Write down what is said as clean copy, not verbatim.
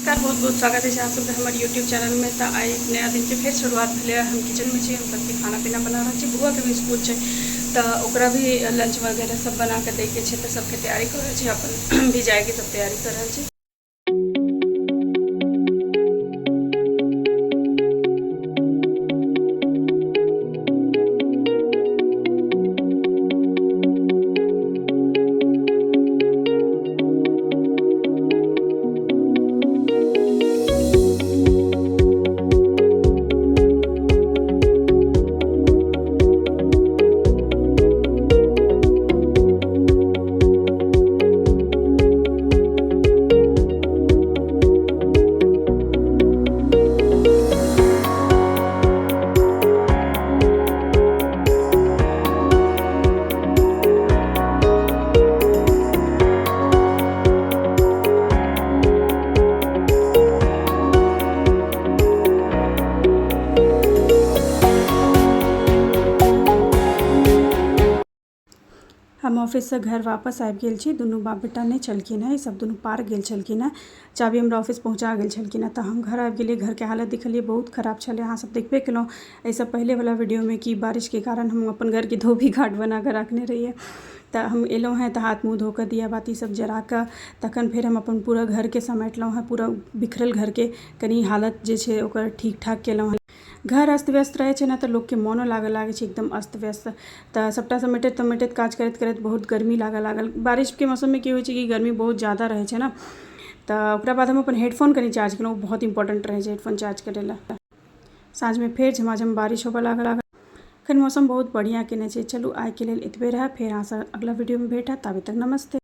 नमस्कार, बहुत बहुत स्वागत है अहाँ सबके हमारे यूट्यूब चैनल में। तो आई नया दिन के फिर शुरुआत भेलै। हम किचन में छी, हम सबके खाना पीना बना रहा छी। बुआ के भी स्कूल है तो ओकरा भी लंच वगैरह सब बना के दै के छै, तो सबके तैयारी कर रहे छी, अपन भी जाए के सब तैयारी कर रहे छी। हम ऑफिस से घर वापस आबि गेल छी। दुनू बाप बेटा नहीं छलखिन हैं, सब दुनू पार गेल छलखिन हैं। चाबी हमरा ऑफिस पहुँचा गेल छलखिन हैं। तो हम घर आबि गेलिए। घर के हालत देखलिए बहुत खराब छले। अहाँ सब देखबे केलहुँ एहिसँ पहले वाला वीडियो में कि बारिश के कारण हम अपन घर के धोबी घाट बना के रखने रहिए। तो हम एलहुँ हैं तो हाथ मुँह धोकर दिया बाती सब जरा के तखन फिर हम अपन पूरा घर के समेटलहुँ हैं। पूरा बिखरल घर के कनी हालत जे छै ओकर ठीक ठाक केलहुँ हैं। घर अस्त व्यस्त रहे छै ना तो लोग के मोनो लागे छै एकदम अस्त व्यस्त। तो सबटा समेटैत काज करैत करैत बहुत गर्मी लागल। बारिश के मौसम में की होइ छै कि गर्मी बहुत ज़्यादा रहे छै ना। तो ओकरा बाद हम अपन हेडफोन कनी चार्ज केलहुँ, बहुत इंपॉर्टेंट रहे छै हेडफोन चार्ज करे ला। साँझ में फिर झमाझम बारिश होबे लागल। अखन मौसम बहुत बढ़िया केने छै। चलू आइ के लेल एतबे रहे, फिर अहाँ से अगला वीडियो में भेटत। ताबे तक नमस्ते।